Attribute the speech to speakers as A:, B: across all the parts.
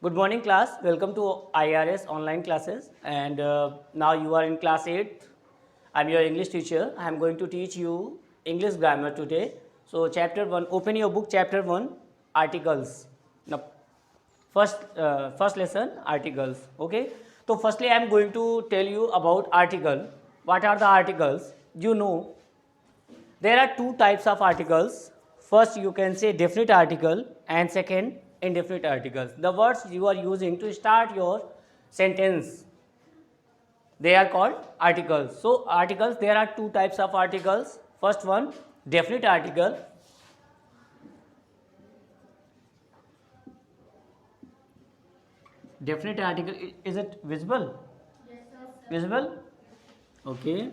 A: Good morning, class. Welcome to IRS online classes. And now you are in class 8. I'm your English teacher. I'm going to teach you English grammar today. So, chapter 1, open your book, chapter 1, articles. Now, first lesson, articles. Okay. So, firstly, I'm going to tell you about article. What are the articles? You know, there are two types of articles. First, you can say definite article, and second, indefinite articles. The words you are using to start your sentence, they are called articles. So, articles, there are two types of articles. First one, definite article. Definite article, is it visible? Yes, sir. Visible? Okay.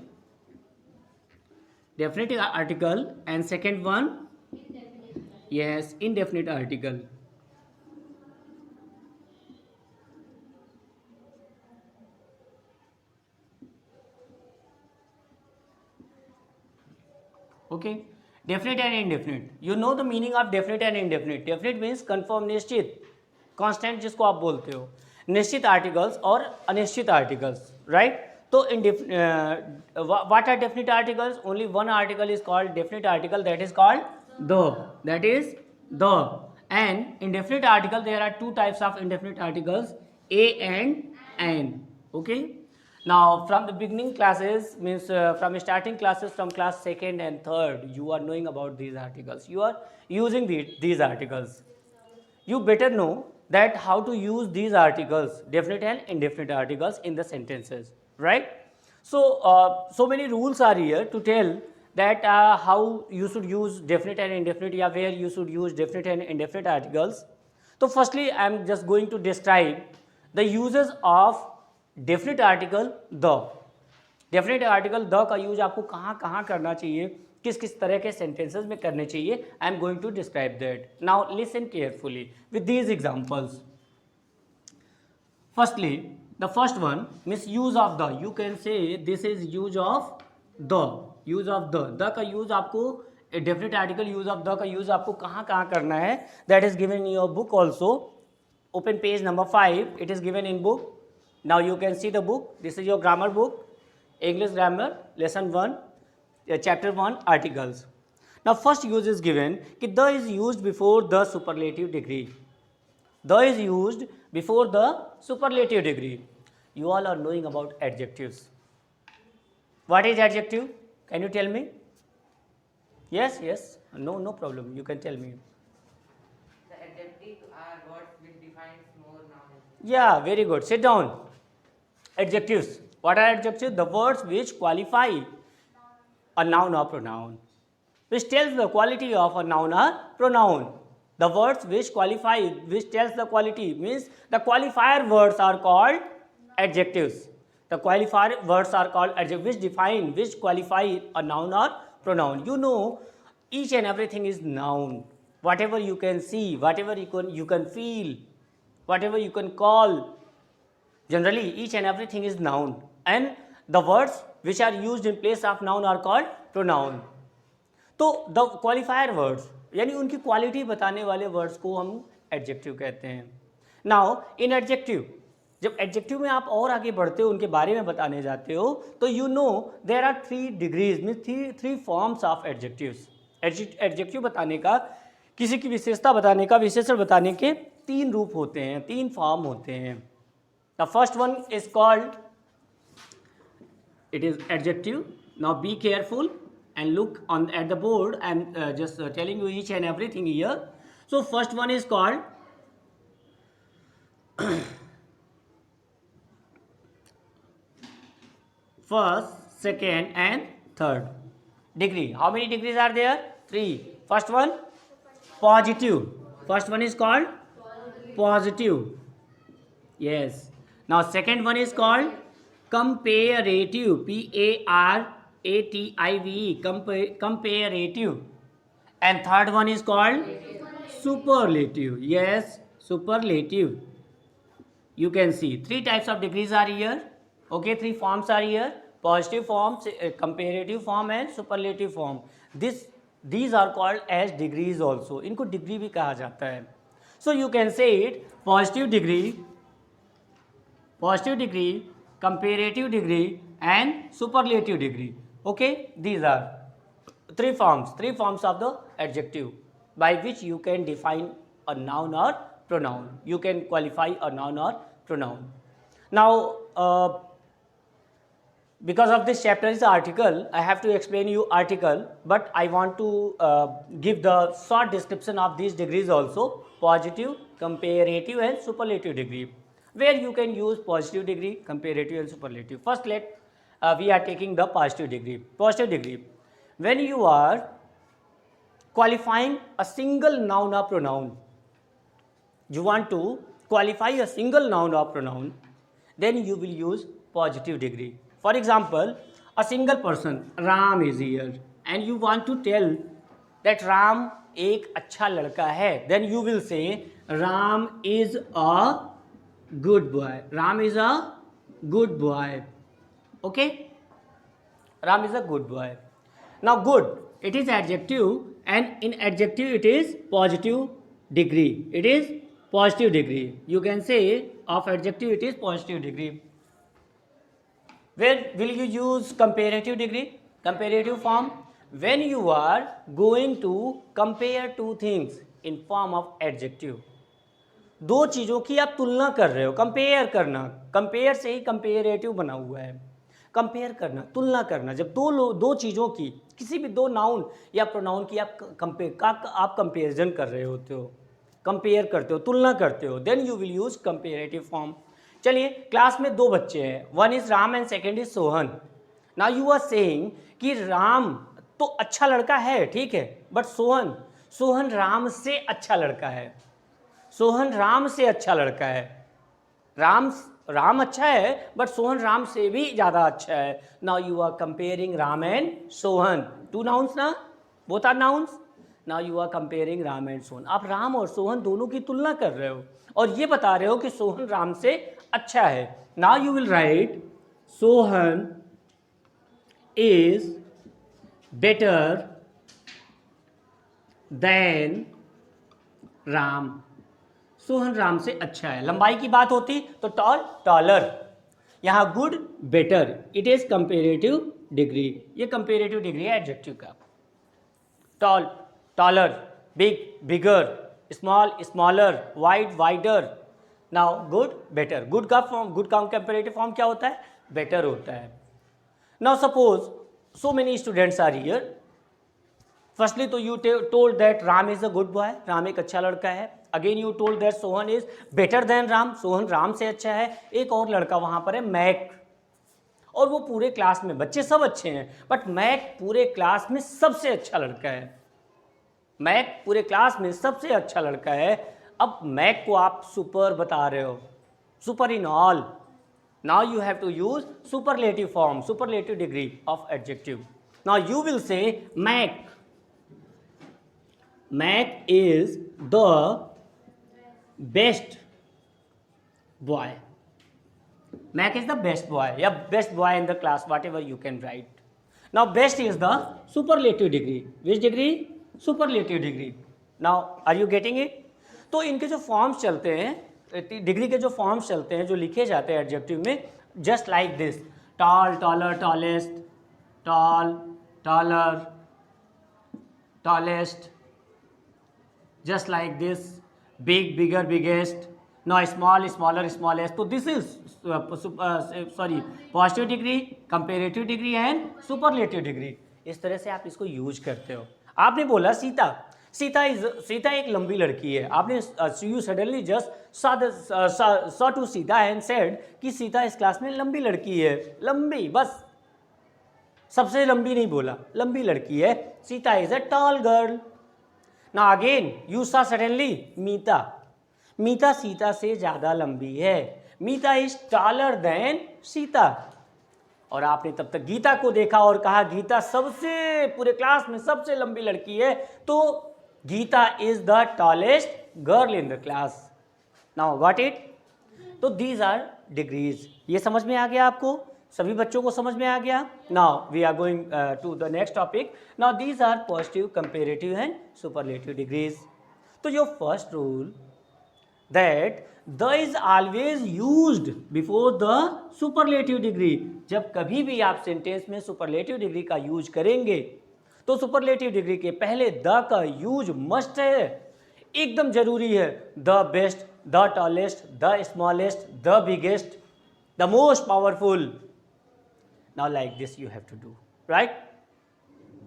A: Definite article, and second one, yes, indefinite article. Okay. Definite and indefinite. You know the meaning of definite and indefinite. Definite means confirm, निश्चित, constant जिसको आप बोलते हो, निश्चित articles और अनिश्चित articles, right? तो what are definite articles? Only one article is called definite article, that is called the. That is the. And indefinite article, there are two types of indefinite articles, a and an. Okay. Now, from the beginning classes, means from starting classes from class 2nd and 3rd, you are knowing about these articles. You are using these articles. You better know that how to use these articles, definite and indefinite articles, in the sentences, right? So, so many rules are here to tell that how you should use definite and indefinite, or where you should use definite and indefinite articles. So, firstly, I am just going to describe the uses of definite article the. Definite article the का use आपको कहाँ कहाँ करना चाहिए, किस किस तरह के सेंटेंसेस में करने चाहिए, I am going to describe that. Now listen carefully with these examples. Firstly, the first one means use of the. You can say this is use of the. Use of the का use आपको, definite article use of the का use आपको कहाँ कहाँ करना है, that is given in your book also. Open page number 5, it is given in book. Now you can see the book. This is your grammar book, English grammar, lesson 1, chapter 1, articles. Now first use is given कि the is used before the superlative degree. The is used before the superlative degree. You all are knowing about adjectives. What is adjective? Can you tell me? Yes, yes. No problem. You can tell me.
B: The adjectives are words which defines more nouns.
A: Yeah, very good. Sit down. Adjectives. What are adjectives? The words which qualify a noun or pronoun, which tells the quality of a noun or pronoun. The words which qualify, which tells the quality, means the qualifier words are called adjectives. The qualifier words are called adjectives, which define, which qualify a noun or pronoun. You know, each and everything is noun. Whatever you can see, whatever you can feel, whatever you can call, generally each and everything is noun, and the words which are used in place of noun are called pronoun. तो the qualifier words यानी उनकी quality बताने वाले words को हम adjective कहते हैं. Now in adjective, जब एडजेक्टिव में आप और आगे बढ़ते हो, उनके बारे में बताने जाते हो, तो you know there are 3 degrees, mean three forms of adjectives. Adjective बताने का, किसी की विशेषता बताने का, विशेषण बताने के 3 रूप होते हैं, 3 फॉर्म होते हैं. The first one is called, it is adjective. Now be careful and look at the board. I am just telling you each and everything here. So first one is called first, second and third degree. How many degrees are there? 3. First one, positive. First one is called positive. Yes. Now second one is called comparative, P-A-R-A-T-I-V-E, comparative. And third one is called superlative. Yes, superlative. You can see 3 types of degrees are here. Okay, 3 forms are here: positive form, comparative form and superlative form. These are called as degrees also. इनको degree भी कहा जाता है. So you can say it positive degree, comparative degree, and superlative degree. Okay, these are three forms of the adjective by which you can define a noun or pronoun. You can qualify a noun or pronoun. Now, because of this chapter is article, I have to explain you article, but I want to give the short description of these degrees also: positive, comparative, and superlative degree, where you can use positive degree, comparative, and superlative. First, we are taking the positive degree. Positive degree, when you are qualifying a single noun or pronoun, you want to qualify a single noun or pronoun, then you will use positive degree. For example, a single person, Ram is here, and you want to tell that Ram एक अच्छा लड़का है, then you will say Ram is a good boy. Ram is a good boy. Okay? Ram is a good boy. Now good, it is adjective, and in adjective it is positive degree. It is positive degree. You can say of adjective it is positive degree. Where will you use comparative degree? Comparative form, when you are going to compare two things in form of adjective. दो चीज़ों की आप तुलना कर रहे हो, compare करना, compare से ही कंपेरेटिव बना हुआ है, कंपेयर करना, तुलना करना. जब दो चीज़ों की, किसी भी दो नाउन या प्रोनाउन की आप कंपेरिजन कर रहे होते हो, कंपेयर करते हो, तुलना करते हो, then you will use comparative form. चलिए, क्लास में दो बच्चे हैं, one is Ram and second is Sohan. Now you are saying कि राम तो अच्छा लड़का है, ठीक है, बट सोहन राम से अच्छा लड़का है. सोहन राम से अच्छा लड़का है. राम अच्छा है, बट सोहन राम से भी ज़्यादा अच्छा है. Now you are comparing Ram and Sohan, two nouns ना, both are nouns. Now you are comparing Ram and Sohan. आप राम और सोहन दोनों की तुलना कर रहे हो और ये बता रहे हो कि सोहन राम से अच्छा है. Now you will write Sohan is better than Ram. Sohan Ram से अच्छा है. लंबाई की बात होती तो टॉलर, यहाँ good, better. It is comparative degree. ये कंपेरेटिव डिग्री है एडजेक्टिव का. Taller, big, bigger, small, smaller, wide, wider. Now good, better. Good का कंपेरेटिव फॉर्म क्या होता है? बेटर होता है. Now suppose so many students are here. Firstly तो you told that Ram is a good boy, Ram एक अच्छा लड़का है. Again you told that Sohan is better than Ram, Sohan Ram से अच्छा है. एक और लड़का वहां पर है, मैक, और वो पूरे क्लास में, बच्चे सब अच्छे हैं, बट मैक पूरे क्लास में सबसे अच्छा लड़का है. मैक पूरे क्लास में सबसे अच्छा लड़का है. अब मैक को आप सुपर बता रहे हो, super in all. Now you have to use superlative form, superlative degree of adjective. Now you will say Mac is the best boy. Mac is the best boy, yeah, best boy in the class, whatever you can write. Now best is the superlative degree. Which degree? Superlative degree. Now are you getting it? तो इनके जो forms चलते हैं, degree के जो forms चलते हैं, जो लिखे जाते हैं एडजेक्टिव में, just like this: tall, taller, tallest, tall, taller, tallest. Just like this, big, bigger, biggest. Now small, smaller, smallest. So this is positive degree, comparative degree and superlative degree. इस तरह से आप इसको यूज करते हो. आपने बोला सीता एक लंबी लड़की है. आपने you suddenly just saw to Sita and said कि सीता इस क्लास में लंबी लड़की है. लंबी, बस, सबसे लंबी नहीं बोला, लंबी लड़की है. Sita is a tall girl. Now again you saw suddenly मीता सीता से ज़्यादा लंबी है. मीता इज टॉलर देन सीता. और आपने तब तक गीता को देखा और कहा गीता सबसे, पूरे क्लास में सबसे लंबी लड़की है, तो Gita is the tallest girl in the class. Now got it? तो दीज आर डिग्रीज. ये समझ में आ गया आपको? सभी बच्चों को समझ में आ गया? Now we are going to the next topic. Now these are positive, comparative and superlative degrees. तो your first rule that the is always used before the superlative degree. जब कभी भी आप सेंटेंस में सुपरलेटिव डिग्री का use करेंगे तो superlative degree के पहले द का यूज मस्ट है, एकदम जरूरी है। The best, the tallest, the smallest, the biggest, the most powerful. Now like this you have to do, right?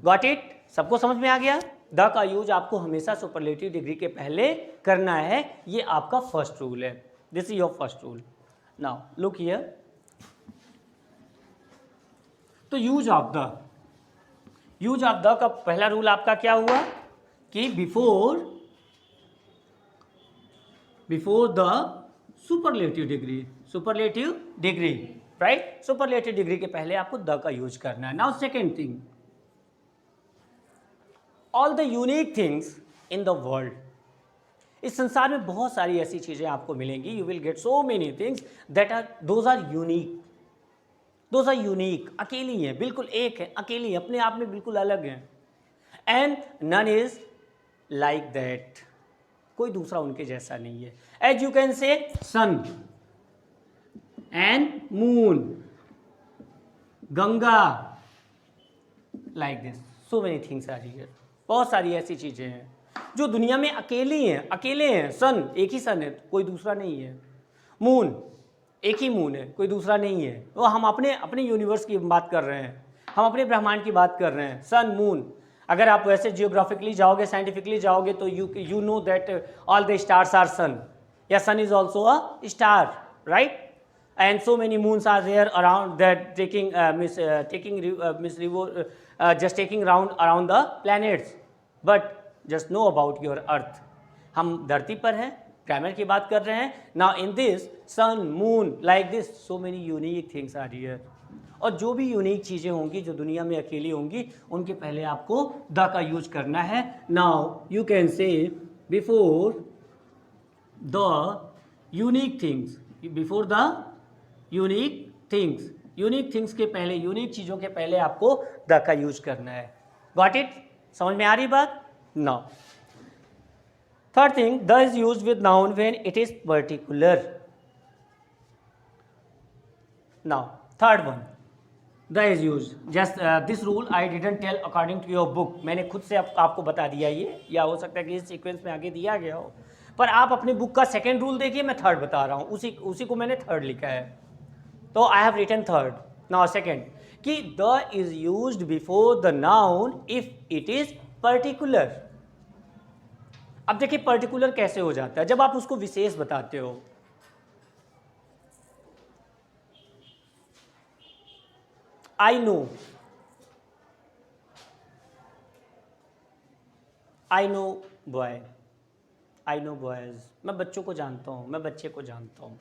A: Got it? सबको समझ में आ गया? द का यूज आपको हमेशा सुपरलेटिव डिग्री के पहले करना है, ये आपका फर्स्ट रूल है। This is your first rule. Now look here, तो यूज ऑफ द का पहला रूल आपका क्या हुआ कि before the superlative degree, right? Superlative degree के पहले आपको द का यूज करना है। Now second thing, all the unique things in the world. इस संसार में बहुत सारी ऐसी चीजें आपको मिलेंगी, you will get so many things that are those are unique, अकेली हैं, बिल्कुल एक है, अकेली है, अपने आप में बिल्कुल अलग हैं। And none is like that, कोई दूसरा उनके जैसा नहीं है। As you can say sun and moon, Ganga, like this, so many things are here. बहुत सारी ऐसी चीजें हैं जो दुनिया में अकेले हैं। सन, एक ही सन है, कोई दूसरा नहीं है। मून, एक ही मून है, कोई दूसरा नहीं है। वो हम अपने यूनिवर्स की बात कर रहे हैं, हम अपने ब्रह्मांड की बात कर रहे हैं। सन, मून, अगर आप वैसे जियोग्राफिकली जाओगे, साइंटिफिकली जाओगे तो you know that all the stars are sun, या sun is also a star, right? And so many moons are there around that just taking round around the planets. But just know about your earth. हम धरती पर हैं, grammar की बात कर रहे हैं। Now in this sun, moon, like this, so many unique things are here. और जो भी यूनिक चीज़ें होंगी जो दुनिया में अकेली होंगी, उनके पहले आपको द का यूज करना है। Now you can say before the unique things, before the unique things के पहले, यूनिक चीज़ों के पहले आपको द का यूज करना है। Got it? समझ में आ रही बात? Now third thing, the is used with noun when it is particular. Now third one, the is used, just this rule I didn't tell according to your book. मैंने खुद से आपको बता दिया ये, या हो सकता है कि इस सीक्वेंस में आगे दिया गया हो, पर आप अपनी बुक का सेकेंड रूल देखिए, मैं थर्ड बता रहा हूँ, उसी को मैंने थर्ड लिखा है, तो I have written third. Now second, कि the is used before the noun if it is particular. अब देखिए पर्टिकुलर कैसे हो जाता है, जब आप उसको विशेष बताते हो। I know boy, I know boys, मैं बच्चों को जानता हूँ, मैं बच्चे को जानता हूँ।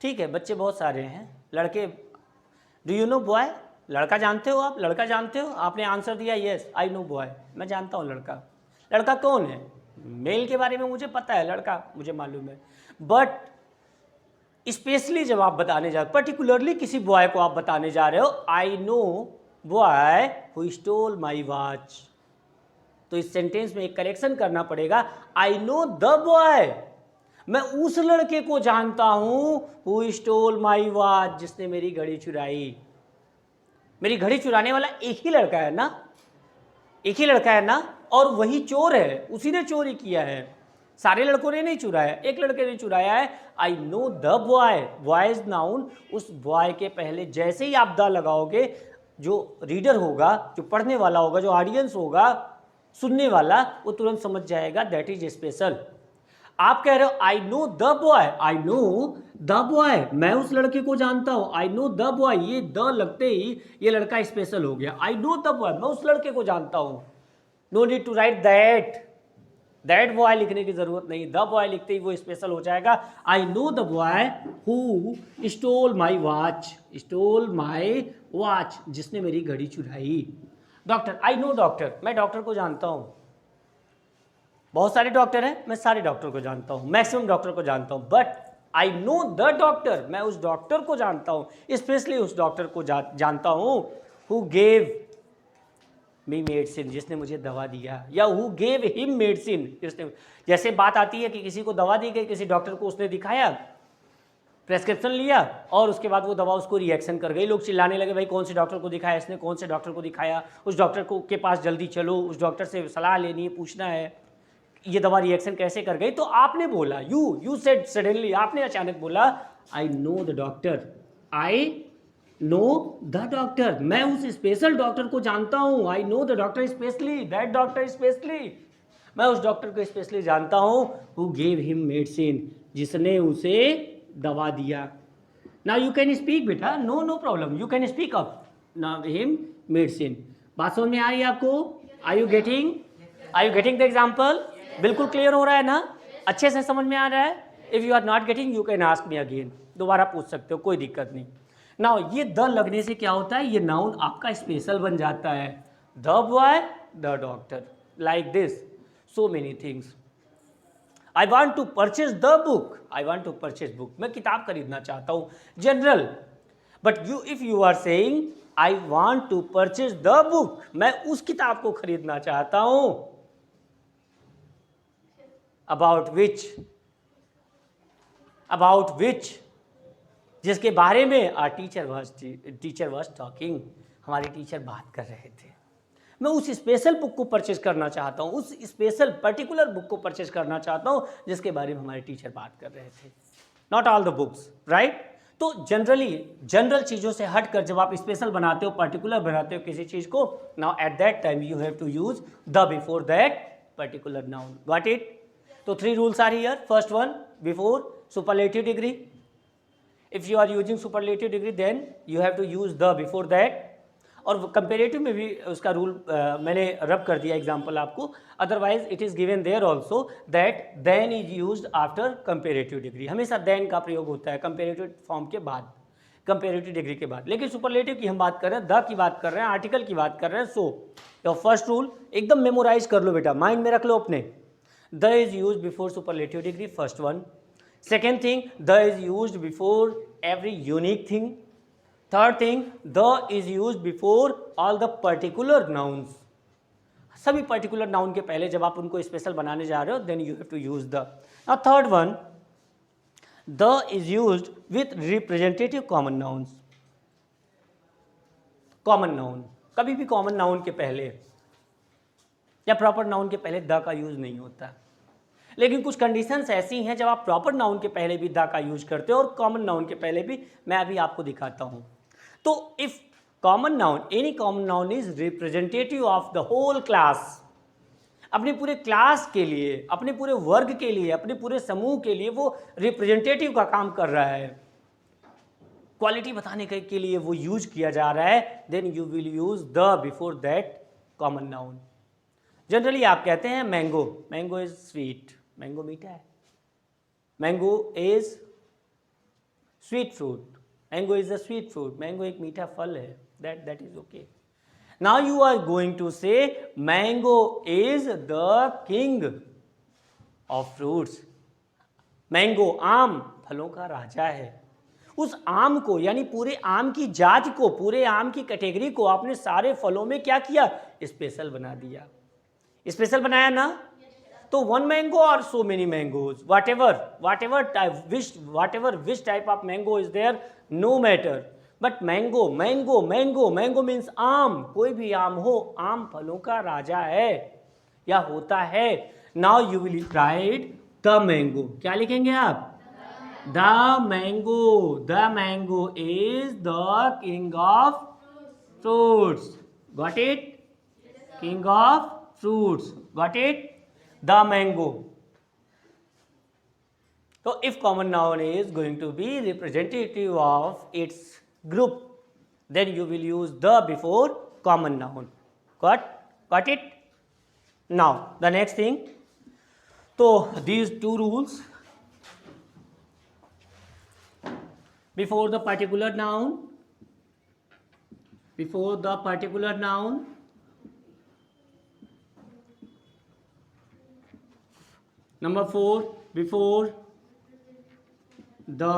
A: ठीक है, बच्चे बहुत सारे हैं, लड़के, डू यू नो बॉय, लड़का जानते हो आप, लड़का जानते हो? आपने आंसर दिया यस, आई नो बॉय, मैं जानता हूँ लड़का। लड़का कौन है? मेल के बारे में मुझे पता है, लड़का मुझे मालूम है। बट स्पेशली जब आप बताने जा, पर्टिकुलरली किसी बॉय को आप बताने जा रहे हो, I know boy who stole my watch, तो इस सेंटेंस में एक करेक्शन करना पड़ेगा, आई नो द बॉय, मैं उस लड़के को जानता हूं हु स्टोल माई वॉच, जिसने मेरी घड़ी चुराई। मेरी घड़ी चुराने वाला एक ही लड़का है ना, और वही चोर है, उसी ने चोरी किया है, सारे लड़कों ने नहीं चुराया, एक लड़के ने चुराया है। I know the boy, boy is noun, उस बॉय के पहले जैसे ही आप द लगाओगे, जो रीडर होगा, जो पढ़ने वाला होगा, जो ऑडियंस होगा, सुनने वाला, वो तुरंत समझ जाएगा दैट इज स्पेशल। आप कह रहे हो I know the boy, I know the boy, मैं उस लड़के को जानता हूं, आई नो द बॉय, ये द लगते ही ये लड़का स्पेशल हो गया। आई नो द बॉय, मैं उस लड़के को जानता हूं, no need to write that boy लिखने की जरूरत नहीं, द बॉय लिखते ही वो स्पेशल हो जाएगा। I know the boy who stole my watch, जिसने मेरी घड़ी चुराई। डॉक्टर, आई नो डॉक्टर, मैं डॉक्टर को जानता हूं, बहुत सारे डॉक्टर हैं, मैं सारे डॉक्टर को जानता हूं, मैक्सिमम डॉक्टर को जानता हूं, but I know the doctor, मैं उस डॉक्टर को जानता हूं, स्पेशली उस डॉक्टर को जानता हूं हु गेव मी मेडिसिन, जिसने मुझे दवा दिया, या हु गेव हिम मेडिसिन, जिसने, जैसे बात आती है कि किसी को दवा दी गई, किसी डॉक्टर को उसने दिखाया, प्रेस्क्रिप्शन लिया और उसके बाद वो दवा उसको रिएक्शन कर गई, लोग चिल्लाने लगे भाई कौन से डॉक्टर को दिखाया इसने, कौन से डॉक्टर को दिखाया, उस डॉक्टर को के पास जल्दी चलो, उस डॉक्टर से सलाह लेनी है, पूछना है ये दवा रिएक्शन कैसे कर गई। तो आपने बोला, यू सेड सडनली, आपने अचानक बोला I know the doctor, I know the doctor, मैं उस स्पेशल डॉक्टर को जानता हूँ, I know the doctor specially, that doctor specially, मैं उस डॉक्टर को स्पेशली जानता हूँ, हु गेव हिम मेडिसिन, जिसने उसे दवा दिया। नाउ यू कैन स्पीक बेटा, no problem, you can speak up now him medicine. बात समझ में आ रही है आपको? Are you getting the example? बिल्कुल क्लियर हो रहा है ना? अच्छे से समझ में आ रहा है? If you are not getting you can ask me again, दोबारा पूछ सकते हो, कोई दिक्कत नहीं। नाउ ये द लगने से क्या होता है, ये नाउन आपका स्पेशल बन जाता है, the boy, the doctor, like this, so many things. I want to purchase the book, I want to purchase book, मैं किताब खरीदना चाहता हूँ, general. But you if you are saying I want to purchase the book, मैं उस किताब को खरीदना चाहता हूँ, about which, जिसके बारे में आर टीचर वॉज टॉकिंग, हमारे टीचर बात कर रहे थे, मैं उस स्पेशल बुक को परचेज करना चाहता हूँ, उस स्पेशल पर्टिकुलर बुक को परचेज करना चाहता हूँ जिसके बारे में हमारे टीचर बात कर रहे थे। Not all the books, right? तो जनरल चीज़ों से हटकर जब आप स्पेशल बनाते हो, पर्टिकुलर बनाते हो किसी चीज़ को, now at that time you have to use the before that particular noun. Got it? तो 3 rules are here. First one, before superlative degree. If you are using superlative degree, then you have to use the before that. और comparative में भी उसका rule मैंने रब कर दिया example आपको, otherwise it is given there also that then is used after comparative degree. हमेशा देन का प्रयोग होता है कंपेरेटिव फॉर्म के बाद, कंपेरेटिव डिग्री के बाद। लेकिन सुपरलेटिव की हम बात कर रहे हैं, द की बात कर रहे हैं, आर्टिकल की बात कर रहे हैं। सो योर फर्स्ट रूल एकदम मेमोराइज कर लो बेटा, माइंड में रख लो अपने। The is use before superlative degree, first one. Second thing, the is use before every unique thing. Third thing, the is use before all the particular nouns. सभी particular noun के पहले जब आप उनको स्पेशल बनाने जा रहे हो, then you have to use the. Now third one, the is used with representative common nouns. Common noun, कभी भी कॉमन नाउन के पहले या प्रॉपर नाउन के पहले द का यूज नहीं होता। लेकिन कुछ कंडीशंस ऐसी हैं जब आप प्रॉपर नाउन के पहले भी द का यूज करते हो और कॉमन नाउन के पहले भी। मैं अभी आपको दिखाता हूं। तो if common noun, any common noun is representative of the whole class, अपने पूरे क्लास के लिए, अपने पूरे वर्ग के लिए, अपने पूरे समूह के लिए वो रिप्रेजेंटेटिव का काम कर रहा है, क्वालिटी बताने के लिए वो यूज किया जा रहा है, then you will use the before that common noun. Generally आप कहते हैं mango, mango is sweet, mango मीठा है, mango is sweet fruit, mango is a sweet fruit, mango एक मीठा फल है, that is okay. Now you are going to say mango is the king of fruits. Mango आम फलों का राजा है। उस आम को, यानी पूरे आम की जात को, पूरे आम की कैटेगरी को आपने सारे फलों में क्या किया, स्पेशल बना दिया। स्पेशल बनाया ना? तो वन मैंगो और so many mangoes, whatever which type of mango is there, no matter, but mango means आम, कोई भी आम हो, आम फलों का राजा है या होता है। Now you will write the mango, क्या लिखेंगे आप? The mango is the king of fruits. Got it? King of fruits, got it? The mango. So if common noun is going to be representative of its group, then you will use the before common noun. Got it? Now the next thing, so these two rules, before the particular noun, Number 4, before the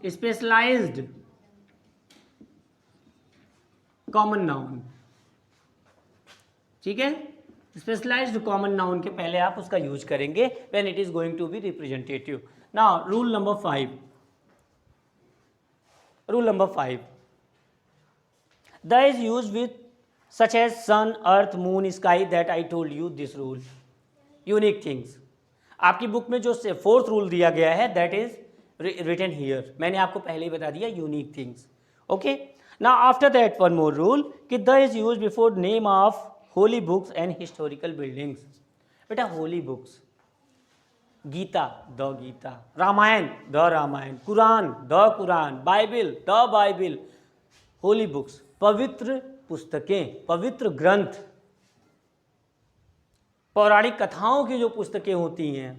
A: specialized common noun. ठीक है, specialised common noun के पहले आप उसका use करेंगे when it is going to be representative. Now rule number 5. Rule number 5. The is used with such as sun, earth, moon, sky that I told you this rule. Unique things. आपकी book में जो 4th rule दिया गया है that is written here. मैंने आपको पहले ही बता दिया unique things. Okay, now after that one more rule कि the is use before name of holy books and historical buildings. बेटा holy books, Gita the Gita, Ramayana the Ramayana, Quran the Quran, Bible the Bible. Holy books पवित्र पुस्तकें, पवित्र ग्रंथ, पौराणिक कथाओं की जो पुस्तकें होती हैं.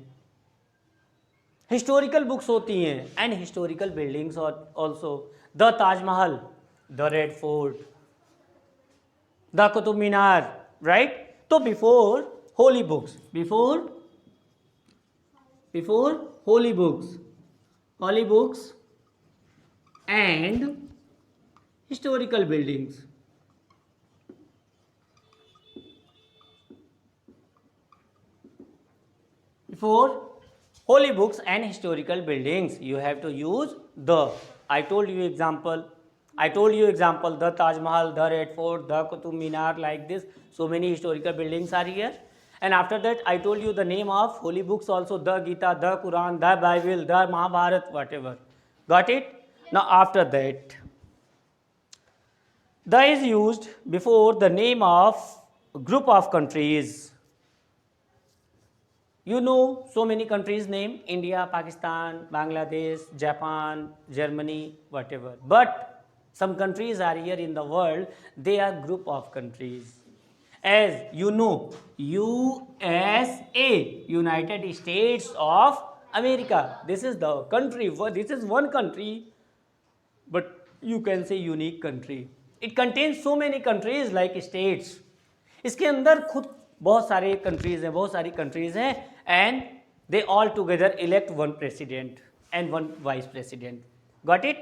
A: हिस्टोरिकल बुक्स होती हैं and historical buildings also. The Taj Mahal, the red fort, the Qutub Minar, right. तो before holy books, before holy books and historical buildings. Before holy books and historical buildings, you have to use the. I told you example, the Taj Mahal, the Red Fort, the Qutub Minar, like this. So many historical buildings are here. And after that, I told you the name of holy books also, the Gita, the Quran, the Bible, the Mahabharata, whatever. Got it? Now after that, the is used before the name of group of countries. You know so many countries name: India, Pakistan, Bangladesh, Japan, Germany, whatever. But some countries are here in the world, they are group of countries. As you know, USA, United States of America, this is the country, this is one country, but you can say unique country. It contains so many countries like states. इसके अंदर खुद बहुत सारे countries हैं, बहुत सारी countries हैं, and they all together elect one president and one vice president. Got it?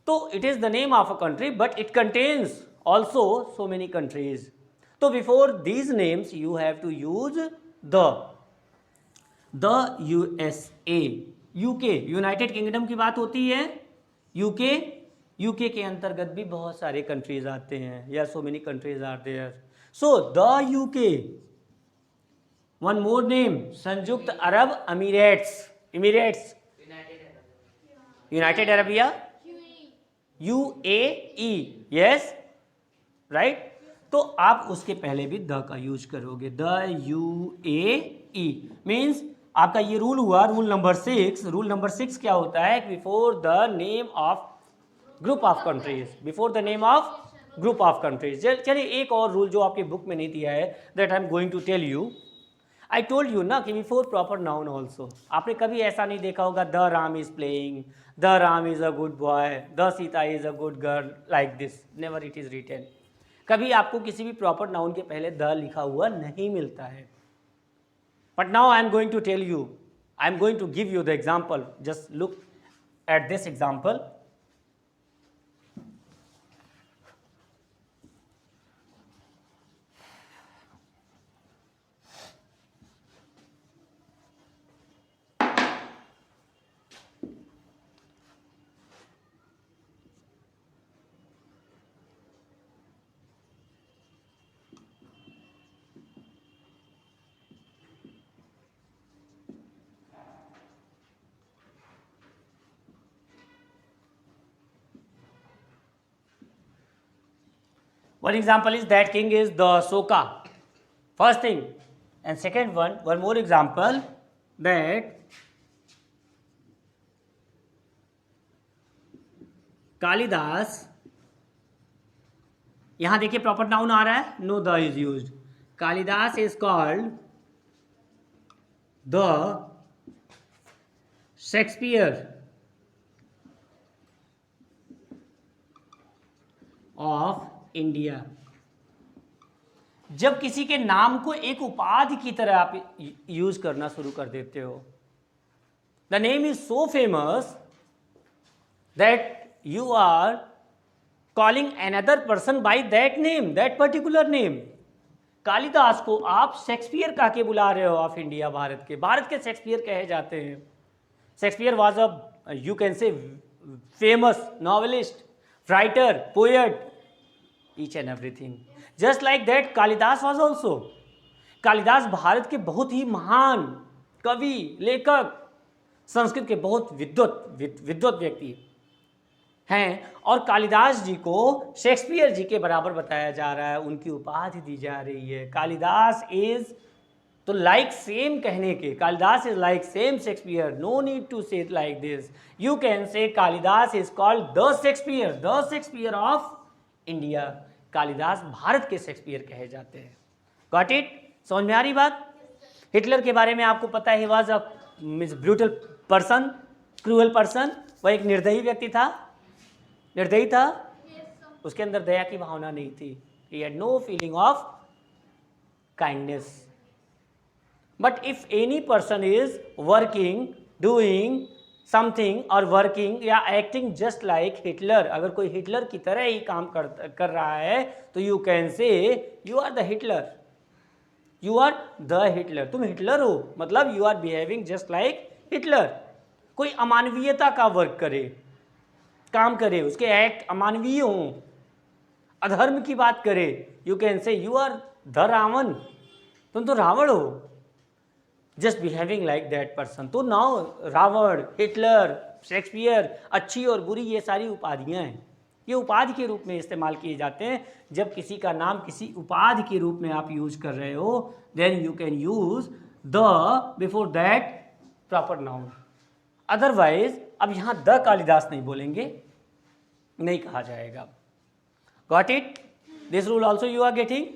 A: तो it is the name of a country but it contains also so many countries. तो before these names you have to use the USA, UK, United Kingdom की बात होती है. UK के अंतर्गत भी बहुत सारे कंट्रीज आते हैं. या so many countries are there. So the UK. One more name, संयुक्त अरब Emirates. United Arabia, UAE, yes, right. तो आप उसके पहले भी द का यूज करोगे. द UAE मीन्स आपका ये रूल हुआ रूल नंबर 6. रूल नंबर 6 क्या होता है? Before the name of group of countries, before the name of group of countries. चलिए एक और रूल जो आपकी बुक में नहीं दिया है, that I am going to tell you. I told you ना कि बिफोर प्रॉपर नाउन ऑल्सो. आपने कभी ऐसा नहीं देखा होगा the Ram is playing, the Ram is a good boy, the Sita is a good girl, like this. Never it is written. कभी आपको किसी भी प्रॉपर नाउन के पहले द लिखा हुआ नहीं मिलता है. But now I am going to tell you, I am going to give you the example. Just look at this example. One example is that king is the Soka. First thing. And second one more example, that Kalidas. यहां देखिए proper noun आ रहा है, know the is used. Kalidas is called the Shakespeare of India. जब किसी के नाम को एक उपाधि की तरह आप यूज करना शुरू कर देते हो, the name is so famous that you are calling another person by that name, that particular name. Kalidas को आप शेक्सपियर कह के बुला रहे हो ऑफ इंडिया, भारत के शेक्सपियर कहे जाते हैं। Shakespeare was a you can से famous novelist, writer, poet, each and everything. Just like that Kalidas was also. Kalidas Bharat के बहुत ही महान कवि, लेखक, संस्कृत के बहुत विद्वत व्यक्ति हैं, और कालिदास जी को शेक्सपियर जी के बराबर बताया जा रहा है, उनकी उपाधि दी जा रही है। कालिदास इज तो लाइक सेम कहने के, Kalidas is like same Shakespeare, no need to say like this, you can say Kalidas is called the Shakespeare of India. Kalidas Bharat के शेक्सपियर कहे जाते हैं। Got it? समझ में आ रही बात? हिटलर के बारे में आपको पता है, he was a brutal person, cruel person. वह एक निर्दयी व्यक्ति था, निर्दयी था, उसके अंदर दया की भावना नहीं थी। He had no feeling of kindness. But if any person is working, doing something और वर्किंग या एक्टिंग जस्ट लाइक हिटलर, अगर कोई हिटलर की तरह ही काम कर रहा है तो you can say you are the Hitler, you are the Hitler. तुम हिटलर हो, मतलब you are behaving just like Hitler. कोई अमानवीयता का वर्क करे, काम करे, उसके एक्ट अमानवीय हों, अधर्म की बात करे, you can say you are the Ravan, तुम तो रावण हो, just behaving like that person. तो नाउ रावण, हिटलर, शेक्सपियर, अच्छी और बुरी, ये सारी उपाधियां हैं। ये उपाधि के रूप में इस्तेमाल किए जाते हैं। जब किसी का नाम किसी उपाधि के रूप में आप यूज कर रहे हो, then you can use the before that proper noun. Otherwise अब यहाँ द कालिदास नहीं बोलेंगे, नहीं कहा जाएगा। Got it? This rule also you are getting?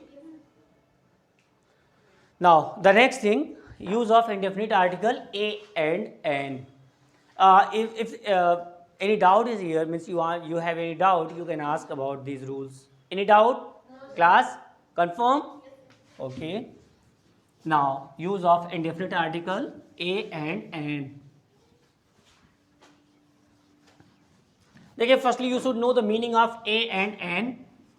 A: Now the next thing, use of indefinite article a and an. If any doubt is here, means you have any doubt, you can ask about these rules. Any doubt? No, class? Confirm? Okay. Now use of indefinite article a and an. देखिए, firstly you should know the meaning of a and an.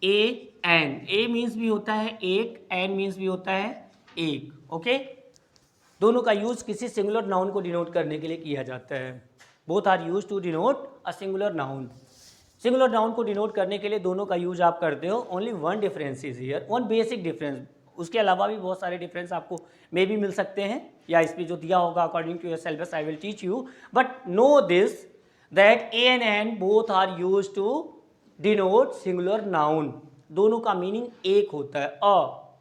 A: A means भी होता है एक, N means भी होता है एक। Okay, दोनों का यूज किसी सिंगुलर नाउन को डिनोट करने के लिए किया जाता है। Both are use to denote a singular noun. Singular noun को डिनोट करने के लिए दोनों का यूज आप करते हो। Only one difference is here, one basic difference. उसके अलावा भी बहुत सारे डिफरेंस आपको मे भी मिल सकते हैं, या इस पर जो दिया होगा according to your syllabus I will teach you. But know this that a and an both are use to denote singular noun. दोनों का मीनिंग एक होता है,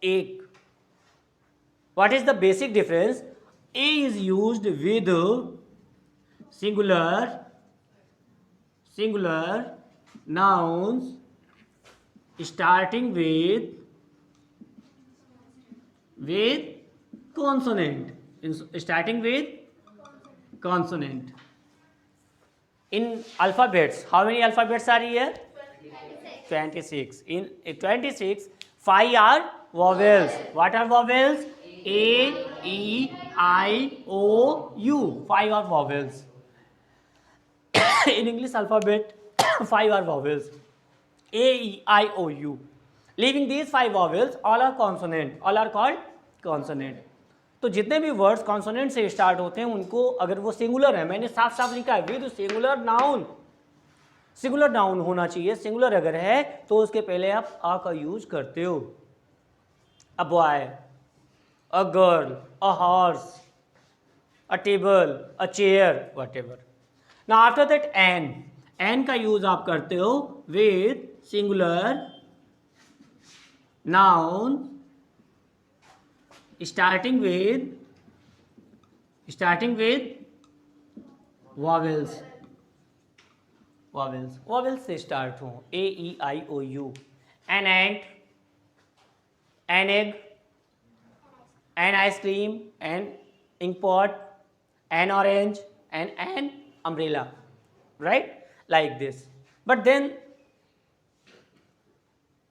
A: एक। What is the basic difference? A is used with singular nouns starting with consonant. Starting with consonant. In alphabets, how many alphabets are here? 26. In 26, 5 are vowels. What are vowels? A, E, I, O, U. 5 are vowels. In English alphabet, 5 are vowels. A, E, I, O, U. Leaving these 5 vowels, all are consonant. All are called consonant. तो जितने भी words consonant से start होते हैं उनको, अगर वो singular है, मैंने साफ साफ लिखा है with singular noun. Singular noun होना चाहिए। सिंगुलर अगर है तो उसके पहले आप आ का यूज करते हो। A boy, a girl, a horse, a table, a chair, whatever. Now after that an का यूज आप करते हो with singular noun starting with vowels से स्टार्ट हो। A, E, I, O, U. An ant, an egg, an ice cream, an ink pot, an orange, and an umbrella, right? Like this. But then,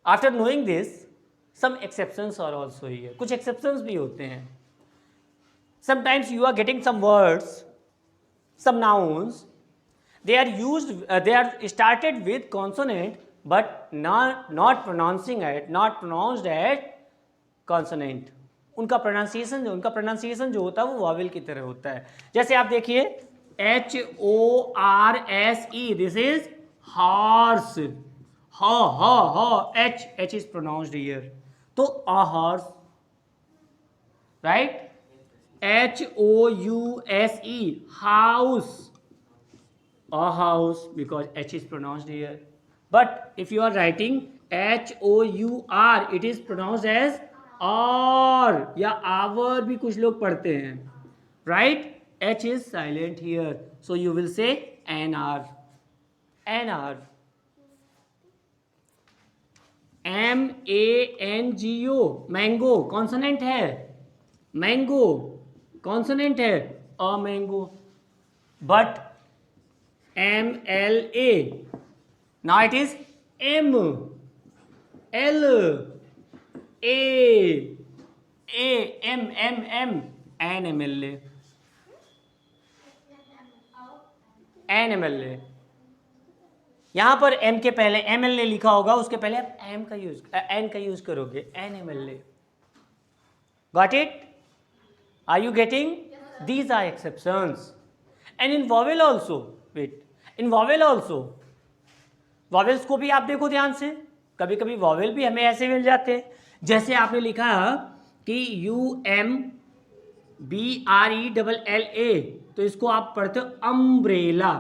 A: after knowing this, some exceptions are also here. कुछ exceptions भी होते हैं. Sometimes you are getting some words, some nouns. They are used. They are started with consonant, but not pronounced at consonant, उनका pronunciation जो होता है वो vowel की तरह होता है। जैसे आप देखिए HORSE, this is horse, H is pronounced here, तो a horse, right? HOUSE, house, a house, because H is pronounced here. But if you are writing HOUR, it is pronounced as or या our भी कुछ लोग पढ़ते हैं, right? H is silent here, so you will say an hour, an hour. MANGO, mango consonant है, mango consonant है, a mango. But MLA, now it is M L A M N MLA, N MLA. यहाँ पर M के पहले MLA लिखा होगा, उसके पहले आप M का यूज N का यूज करोगे, N MLA. Got it? Are you getting? These are exceptions. And in vowel also, wait, in vowel also, vowels को भी आप देखो ध्यान से, कभी कभी vowel भी हमें ऐसे मिल जाते हैं. जैसे आपने लिखा कि UMBRELLA, तो इसको आप पढ़ते हो अम्ब्रेला,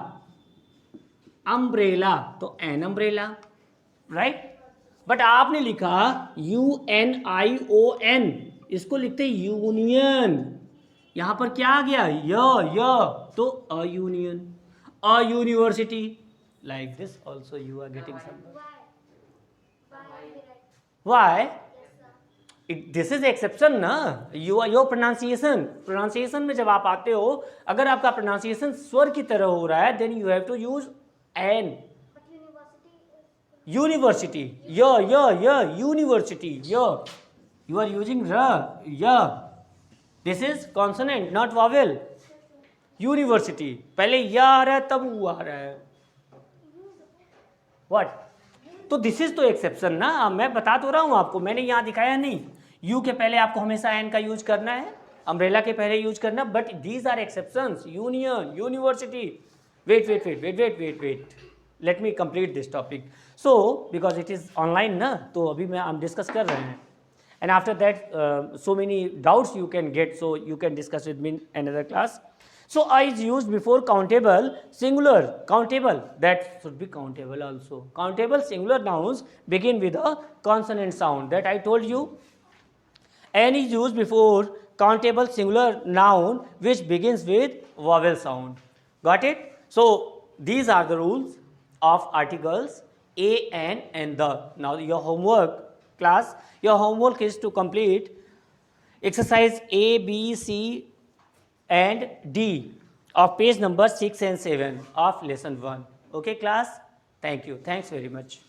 A: अम्ब्रेला, तो एन अम्ब्रेला, राइट? बट आपने लिखा UNION, इसको लिखते यूनियन, यहां पर क्या आ गया? य, तो a union, a university. Like this also you are getting some. Why? This is exception ना, योर प्रोनाउंसिएशन में जब आप आते हो, अगर आपका प्रोनाउंसिएशन स्वर की तरह हो रहा है, then you have to use an. University, university, you are using r, this is consonant not vowel. University, पहले या आ रहा है तब वो आ रहा है. व्हाट? तो दिस इज तो एक्सेप्शन ना, मैं बता तो रहा हूं आपको, मैंने यहाँ दिखाया नहीं. यू के पहले आपको हमेशा एन का यूज करना है, अम्ब्रेला के पहले यूज करना, but these are exceptions. Union, university. Wait, let me complete this topic. So because it is online ना, तो अभी मैं हम डिस्कस कर रहे हैं. And after that, so many doubts you can get, so you can discuss with me in another class. So I is used before countable singular, countable, that should be countable also. Countable singular nouns begin with a consonant sound, that I told you. N is used before countable singular noun which begins with vowel sound. Got it? So these are the rules of articles a, an and the. Now your homework class, your homework is to complete exercise A, B, C and D of page number 6 and 7 of lesson 1. Okay class? Thank you. Thanks very much.